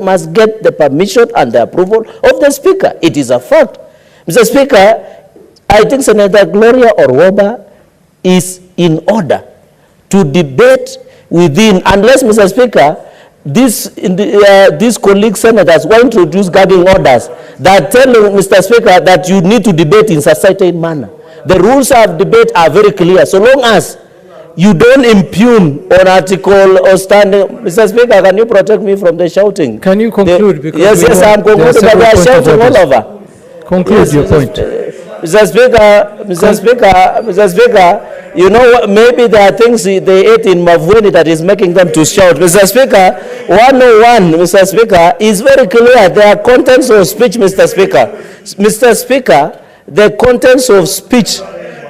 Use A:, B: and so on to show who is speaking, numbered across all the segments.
A: must get the permission and the approval of the Speaker. It is a fact. Mr. Speaker, I think Senator Gloria Orwoba is in order to debate within, unless, Mr. Speaker, these colleague senators will introduce guiding orders that tell Mr. Speaker that you need to debate in a certain manner. The rules of debate are very clear. So long as you don't impugn on article or standing. Mr. Speaker, can you protect me from the shouting?
B: Can you conclude?
A: Yes, I'm concluding, but they are shouting all over.
B: Conclude your point.
A: Mr. Speaker, you know, maybe there are things they ate in Mavweni that is making them to shout. Mr. Speaker, 101, Mr. Speaker, is very clear. There are contents of speech, Mr. Speaker. Mr. Speaker, the contents of speech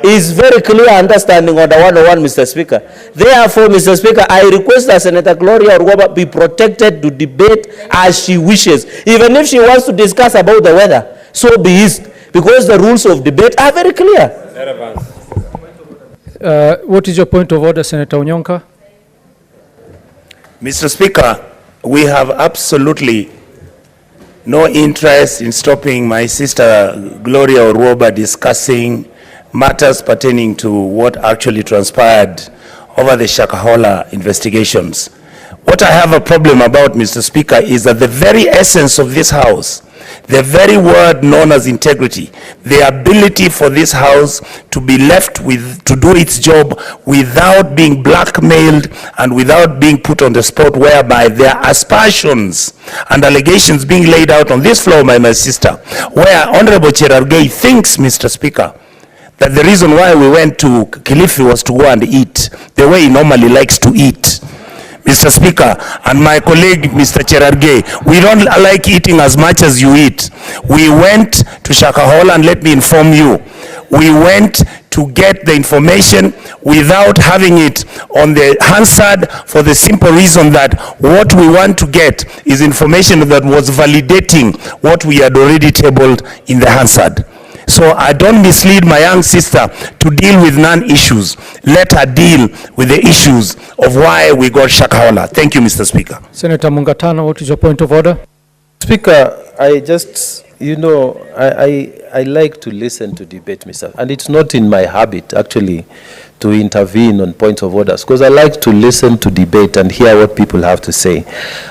A: is very clear understanding on the 101, Mr. Speaker. Therefore, Mr. Speaker, I request that Senator Gloria Orwoba be protected to debate as she wishes. Even if she wants to discuss about the weather, so be it, because the rules of debate are very clear.
B: What is your point of order, Senator Onyonka?
C: Mr. Speaker, we have absolutely no interest in stopping my sister Gloria Orwoba discussing matters pertaining to what actually transpired over the Shakahola investigations. What I have a problem about, Mr. Speaker, is that the very essence of this House, the very word known as integrity, the ability for this House to be left with, to do its job without being blackmailed and without being put on the spot, whereby there are aspersions and allegations being laid out on this floor by my sister, where Honorable Cherargei thinks, Mr. Speaker, that the reason why we went to Kilifi was to go and eat the way he normally likes to eat. Mr. Speaker, and my colleague, Mr. Cherargei, we don't like eating as much as you eat. We went to Shakahola, and let me inform you, we went to get the information without having it on the Hansard, for the simple reason that what we want to get is information that was validating what we had already tabled in the Hansard. So I don't mislead my young sister to deal with non-issues. Let her deal with the issues of why we got Shakahola. Thank you, Mr. Speaker.
B: Senator Mungatana, what is your point of order?
D: Speaker, I just, you know, I like to listen to debate, Mr. And it's not in my habit, actually, to intervene on points of orders, because I like to listen to debate and hear what people have to say.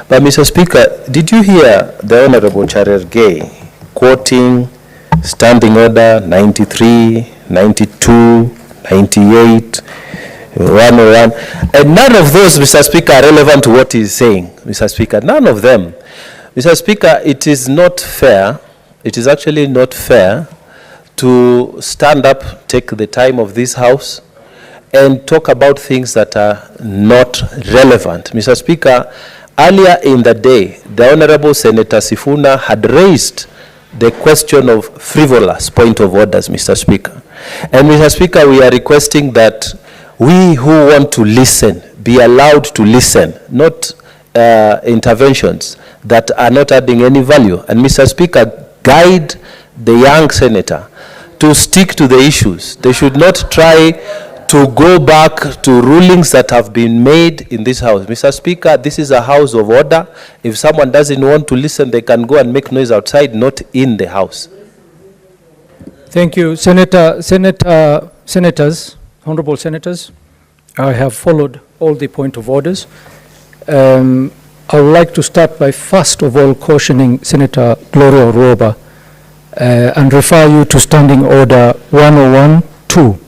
D: But, Mr. Speaker, did you hear the Honorable Cherargei quoting Standing Order 93, 92, 98, 101, and none of those, Mr. Speaker, are relevant to what he's saying, Mr. Speaker. None of them. Mr. Speaker, it is not fair, it is actually not fair to stand up, take the time of this House, and talk about things that are not relevant. Mr. Speaker, earlier in the day, the Honorable Senator Sifuna had raised the question of frivolous point of orders, Mr. Speaker. And Mr. Speaker, we are requesting that we who want to listen be allowed to listen, not interventions that are not adding any value. And Mr. Speaker, guide the young senator to stick to the issues. They should not try to go back to rulings that have been made in this House. Mr. Speaker, this is a House of order. If someone doesn't want to listen, they can go and make noise outside, not in the House.
B: Thank you. Senators, honorable senators, I have followed all the point of orders. I would like to start by first of all cautioning Senator Gloria Orwoba and refer you to Standing Order 101-2.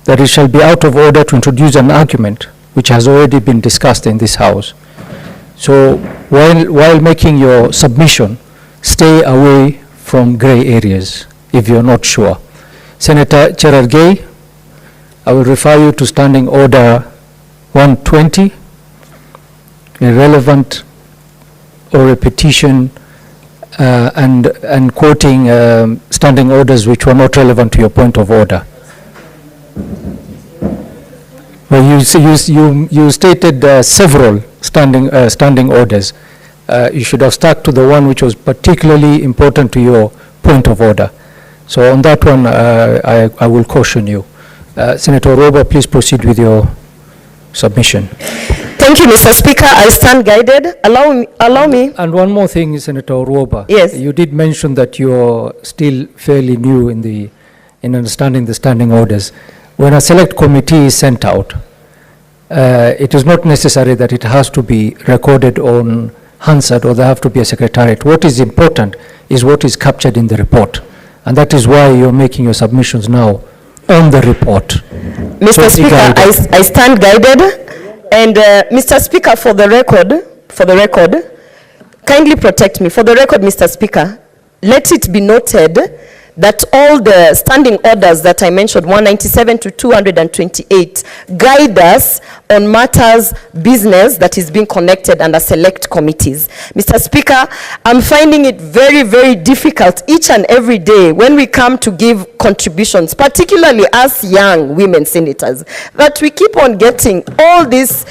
B: That it shall be out of order to introduce an argument which has already been discussed in this House. So while making your submission, stay away from gray areas if you're not sure. Senator Cherargei, I will refer you to Standing Order 120, irrelevant or repetition and quoting standing orders which were not relevant to your point of order. Well, you stated several standing orders. You should have stuck to the one which was particularly important to your point of order. So on that one, I will caution you. Senator Orwoba, please proceed with your submission.
E: Thank you, Mr. Speaker. I stand guided. Allow me.
B: And one more thing, Senator Orwoba.
E: Yes.
B: You did mention that you're still fairly new in understanding the standing orders. When a select committee is sent out, it is not necessary that it has to be recorded on Hansard or there have to be a secretariat. What is important is what is captured in the report. And that is why you're making your submissions now on the report.
E: Mr. Speaker, I stand guided. And Mr. Speaker, for the record, kindly protect me. For the record, Mr. Speaker, let it be noted that all the standing orders that I mentioned, 197 to 228, guide us on matters business that is being connected under select committees. Mr. Speaker, I'm finding it very, very difficult each and every day when we come to give contributions, particularly as young women senators, that we keep on getting all this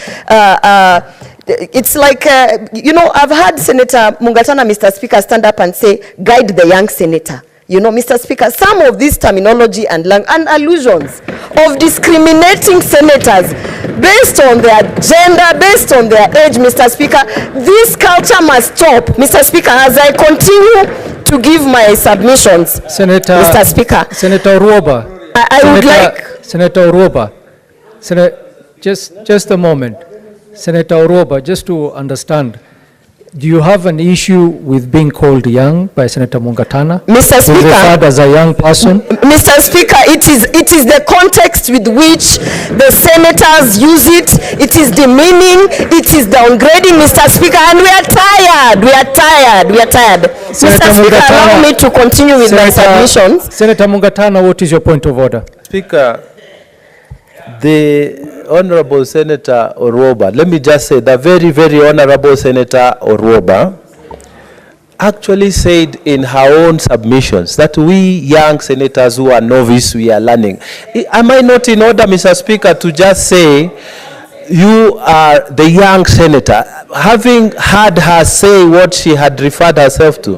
E: it's like, I've heard Senator Mungatana, Mr. Speaker, stand up and say, guide the young senator. Mr. Speaker, some of this terminology and allusions of discriminating senators based on their gender, based on their age, Mr. Speaker, this culture must stop, Mr. Speaker, as I continue to give my submissions. Mr. Speaker.
B: Senator Orwoba.
E: I would like...
B: Senator Orwoba. Just a moment. Senator Orwoba, just to understand, do you have an issue with being called young by Senator Mungatana?
E: Mr. Speaker,
B: referred as a young person?
E: Mr. Speaker, it is the context with which the senators use it. It is demeaning. It is downgrading, Mr. Speaker, and we are tired. Mr. Speaker, allow me to continue with my submissions.
B: Senator Mungatana, what is your point of order?
D: Speaker, the Honorable Senator Orwoba, let me just say, the very, very Honorable Senator Orwoba actually said in her own submissions that we young senators who are novice, we are learning. Am I not in order, Mr. Speaker, to just say you are the young senator, having heard her say what she had referred herself to?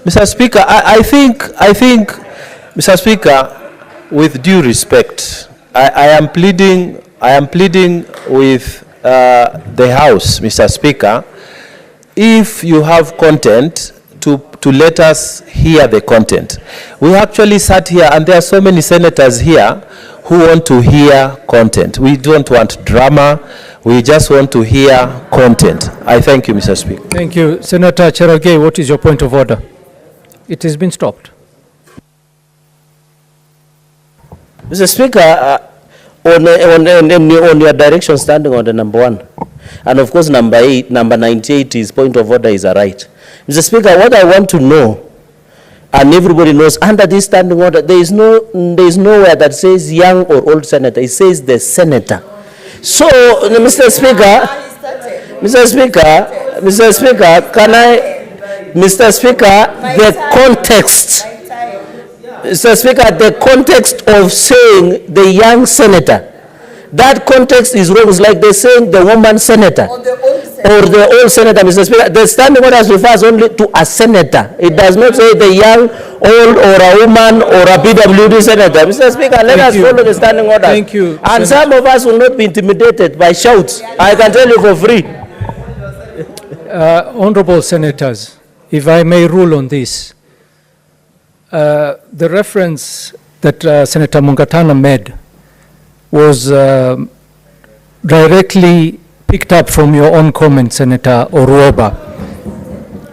D: Mr. Speaker, I think, Mr. Speaker, with due respect, I am pleading with the House, Mr. Speaker, if you have content, to let us hear the content. We actually sat here, and there are so many senators here who want to hear content. We don't want drama. We just want to hear content. I thank you, Mr. Speaker.
B: Thank you. Senator Cherargei, what is your point of order? It has been stopped.
A: Mr. Speaker, on your direction standing on the number 1, and of course number 98 is point of order is a right. Mr. Speaker, what I want to know, and everybody knows, under this standing order, there is nowhere that says young or old senator. It says the senator. So, Mr. Speaker, the context. Mr. Speaker, the context of saying the young senator, that context is wrong. It's like they're saying the woman senator or the old senator, Mr. Speaker. The standing order refers only to a senator. It does not say the young, old, or a woman, or a PWD senator. Mr. Speaker, let us follow the standing order.
B: Thank you.
A: And some of us will not be intimidated by shouts. I can tell you for free.
B: Honorable senators, if I may rule on this, the reference that Senator Mungatana made was directly picked up from your own comment, Senator Orwoba.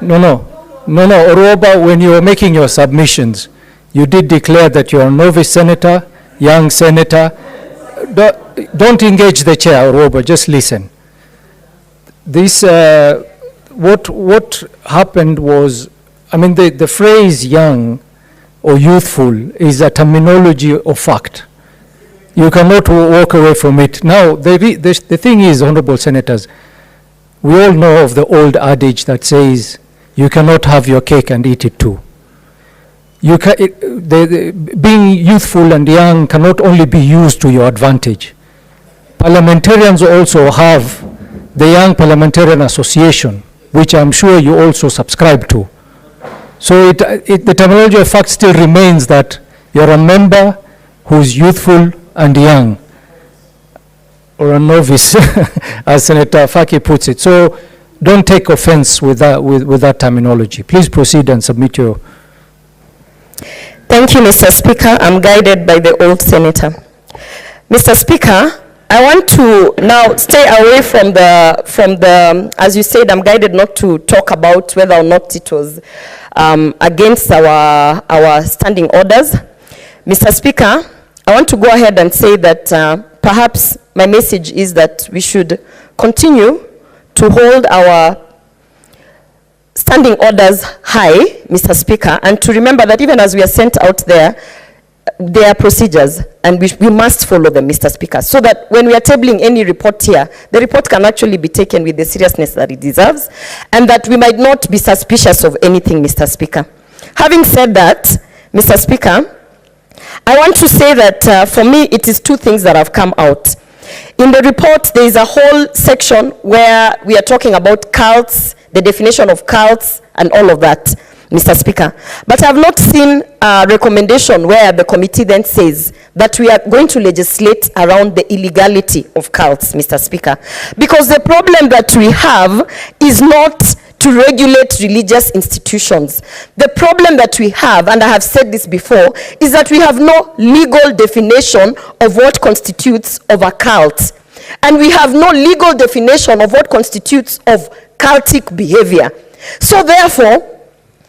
B: No, Orwoba, when you were making your submissions, you did declare that you're a novice senator, young senator. Don't engage the chair, Orwoba, just listen. This, what happened was, I mean, the phrase young or youthful is a terminology of fact. You cannot walk away from it. Now, the thing is, honorable senators, we all know of the old adage that says, you cannot have your cake and eat it too. Being youthful and young cannot only be used to your advantage. Parliamentarians also have the Young Parliamentarian Association, which I'm sure you also subscribe to. So the terminology of fact still remains that you're a member who's youthful and young. or a novice, as Senator Faki puts it. So don't take offense with that terminology. Please proceed and submit your...
E: Thank you, Mr. Speaker. I'm guided by the old senator. Mr. Speaker, I want to now stay away from the, as you said, I'm guided not to talk about whether or not it was against our standing orders. Mr. Speaker, I want to go ahead and say that perhaps my message is that we should continue to hold our standing orders high, Mr. Speaker, and to remember that even as we are sent out there are procedures, and we must follow them, Mr. Speaker, so that when we are tabling any report here, the report can actually be taken with the seriousness that it deserves, and that we might not be suspicious of anything, Mr. Speaker. Having said that, Mr. Speaker, I want to say that for me, it is two things that have come out. In the report, there is a whole section where we are talking about cults, the definition of cults, and all of that, Mr. Speaker. But I have not seen a recommendation where the committee then says that we are going to legislate around the illegality of cults, Mr. Speaker. Because the problem that we have is not to regulate religious institutions. The problem that we have, and I have said this before, is that we have no legal definition of what constitutes of a cult. And we have no legal definition of what constitutes of cultic behavior. So therefore,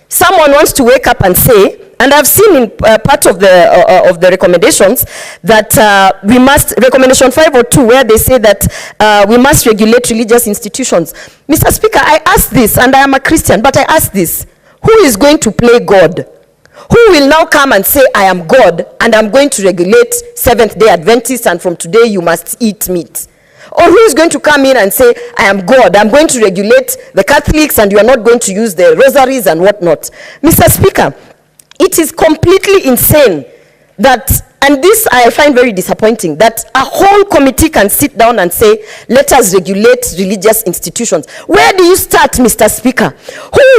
E: someone wants to wake up and say, and I've seen in part of the recommendations that we must, recommendation 502, where they say that we must regulate religious institutions. Mr. Speaker, I ask this, and I am a Christian, but I ask this, who is going to play God? Who will now come and say, I am God, and I'm going to regulate Seventh-day Adventists, and from today you must eat meat? Or who is going to come in and say, I am God, I'm going to regulate the Catholics, and you are not going to use the rosaries and whatnot? Mr. Speaker, it is completely insane that, and this I find very disappointing, that a whole committee can sit down and say, let us regulate religious institutions. Where do you start, Mr. Speaker? Who